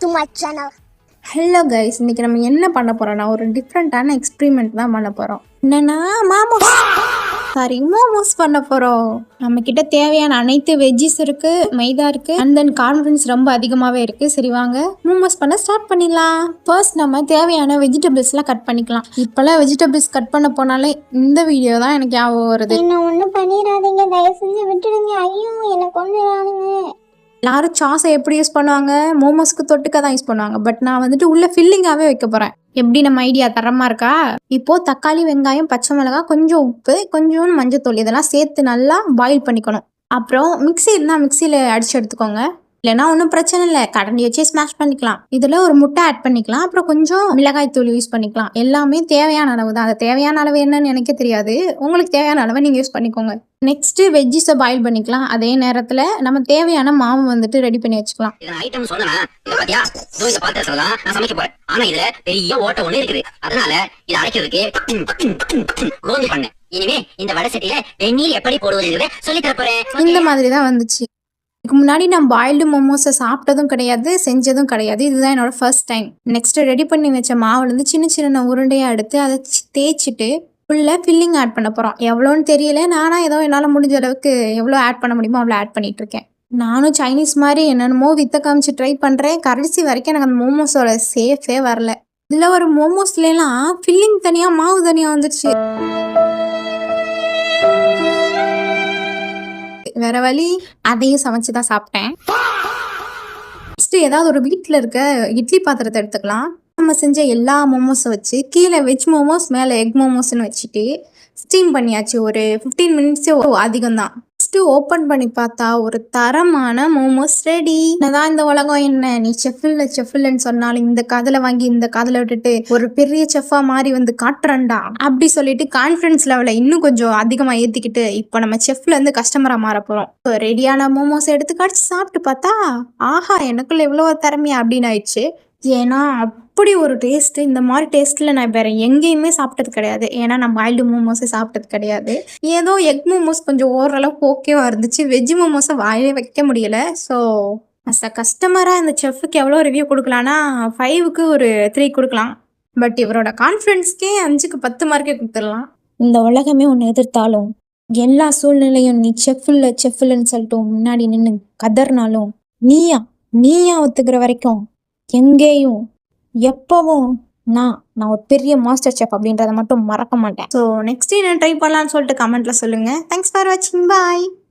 to my channel. Hello guys, இன்றைக்கி நம்ம என்ன பண்ண போகிறோம்னா ஒரு டிஃப்ரெண்ட்டான எக்ஸ்பெரிமெண்ட் தான் பண்ண போகிறோம். என்னென்னா மோமோஸ் பண்ண போகிறோம். நம்மக்கிட்ட தேவையான அனைத்து வெஜ்ஜிஸ் இருக்குது, மைதா இருக்குது, அண்ட் தென் கார்ன்ஃப்ளவர்ஸ் ரொம்ப அதிகமாகவே இருக்குது. சரி வாங்க மோமோஸ் பண்ண ஸ்டார்ட் பண்ணிடலாம். ஃபர்ஸ்ட் நம்ம தேவையான வெஜிடபிள்ஸ்லாம் கட் பண்ணிக்கலாம். இப்போல்லாம் வெஜிடபிள்ஸ் கட் பண்ண போனாலே இந்த வீடியோ தான் எனக்கு ஞாபகம் வருது. என்ன ஒன்றும் பண்ணிடாதீங்க, தயவு செஞ்சு விட்டுடுங்க. ஐயோ என்ன கொண்டுறானுங்க. எல்லாரும் சாஸை எப்படி யூஸ் பண்ணுவாங்க, மோமோஸ்க்கு தொட்டுக்க தான் யூஸ் பண்ணுவாங்க. பட் நான் வந்துட்டு உள்ள ஃபில்லிங்காகவே வைக்க போகிறேன். எப்படி நம்ம ஐடியா தரமா இருக்கா? இப்போது தக்காளி, வெங்காயம், பச்சை மிளகாய், கொஞ்சம் உப்பு, கொஞ்சோண்டு மஞ்சத்தூள் இதெல்லாம் சேர்த்து நல்லா பாயில் பண்ணிக்கணும். அப்புறம் மிக்ஸி இருந்தால் மிக்சியில் அடித்து எடுத்துக்கோங்க. இல்லைனா ஒன்றும் பிரச்சனை இல்லை, கரண்டி வச்சே ஸ்மாஷ் பண்ணிக்கலாம். இதில் ஒரு முட்டை ஆட் பண்ணிக்கலாம். அப்புறம் கொஞ்சம் மிளகாய் தூள் யூஸ் பண்ணிக்கலாம். எல்லாமே தேவையான அளவு தான். அது தேவையான அளவு என்னன்னு எனக்கே தெரியாது. உங்களுக்கு தேவையான அளவை நீங்கள் யூஸ் பண்ணிக்கோங்க. நெக்ஸ்ட்டு வெஜ்ஜிஸை பாயில் பண்ணிக்கலாம். அதே நேரத்தில் நம்ம தேவையான மாவு வந்துட்டு ரெடி பண்ணி வச்சுக்கலாம். இந்த மாதிரி தான் வந்துச்சு. இதுக்கு முன்னாடி நான் பாயில்டு மோமோஸை சாப்பிட்டதும் கிடையாது, செஞ்சதும் கிடையாது. இதுதான் என்னோட ஃபர்ஸ்ட் டைம். நெக்ஸ்ட் ரெடி பண்ணி வச்ச மாவுலேருந்து சின்ன சின்ன உருண்டையாக எடுத்து அதை தேய்ச்சிட்டு ஃபுல்லாக ஃபில்லிங் ஆட் பண்ண போகிறோம். எவ்வளோன்னு தெரியல, நானும் ஏதோ என்னால் முடிஞ்ச அளவுக்கு எவ்வளோ ஆட் பண்ண முடியுமோ அவ்வளோ ஆட் பண்ணிட்டு இருக்கேன். நானும் சைனீஸ் மாதிரி என்னென்னமோ வித்த காமிச்சு ட்ரை பண்ணுறேன். கடைசி வரைக்கும் எனக்கு அந்த மோமோஸோட சேஃபே வரல. இதில் ஒரு மோமோஸ்லாம் ஃபில்லிங் தனியாக மாவு தனியாக வந்துடுச்சு. வேற வழி, அதையும் சமைச்சு தான் சாப்பிட்டேன். ஃபஸ்ட்டு ஏதாவது ஒரு வீட்டில் இருக்க இட்லி பாத்திரத்தை எடுத்துக்கலாம். நம்ம செஞ்ச எல்லா மோமோஸை வச்சு கீழே வெஜ் மோமோஸ், மேலே எக் மோமோஸ்ன்னு வச்சுட்டு ஸ்டீம் பண்ணியாச்சு. ஒரு 15 மினிட்ஸே அதிகம் தான். ஃபஸ்ட்டு ஓப்பன் பண்ணி பார்த்தா ஒரு தரமான மோமோஸ் ரெடி. என்னதான் இந்த உலகம், என்ன நீ செஃப்ன்னு சொன்னாலும் இந்த காதில் வாங்கி இந்த காதில் விட்டுட்டு ஒரு பெரிய செஃப்பா மாறி வந்து காட்டுறண்டா அப்படி சொல்லிட்டு கான்ஃபிடன்ஸ் லெவலை இன்னும் கொஞ்சம் அதிகமாக ஏற்றிக்கிட்டு இப்போ நம்ம செஃப்லேருந்து கஸ்டமராக மாற போகிறோம். ரெடியான மோமோஸ் எடுத்து கடிச்சு சாப்பிட்டு பார்த்தா ஆஹா எனக்குள்ள எவ்வளோ திறமையா அப்படின்னு ஆயிடுச்சு. ஏன்னா அப்படி ஒரு டேஸ்ட்டு, இந்த மாதிரி டேஸ்ட்டில் நான் வேறு எங்கேயுமே சாப்பிட்டது கிடையாது. ஏன்னா நான் பாயில்டு மோமோஸே சாப்பிட்டது கிடையாது. ஏதோ எக் மோமோஸ் கொஞ்சம் ஓரளவுக்கு ஓகேவாக இருந்துச்சு. வெஜ் மோமோஸை வாயிலே வைக்க முடியலை. ஸோ அஸ் அ கஸ்டமராக இந்த செஃப்புக்கு எவ்வளோ ரிவ்யூ கொடுக்கலான்னா 5க்கு ஒரு 3 கொடுக்கலாம். பட் இவரோட கான்ஃபிடன்ஸ்க்கே 5க்கு 10 மார்க்கே கொடுத்துடலாம். இந்த உலகமே ஒன்று எதிர்த்தாலும் எல்லா சூழ்நிலையும் நீ செஃப்லன்னு சொல்லிட்டு முன்னாடி நின்று கதர்னாலும் நீயா ஒத்துக்கிற வரைக்கும் எங்கேயும் எப்பவும் நான் ஒரு பெரிய மாஸ்டர் செஃப் அப்படின்றத மட்டும் மறக்க மாட்டேன். ஸோ நெக்ஸ்ட் என்ன ட்ரை பண்ணலான்னு சொல்லிட்டு கமெண்ட்ல சொல்லுங்க. தேங்க்ஸ் ஃபார் வாட்சிங். பாய்.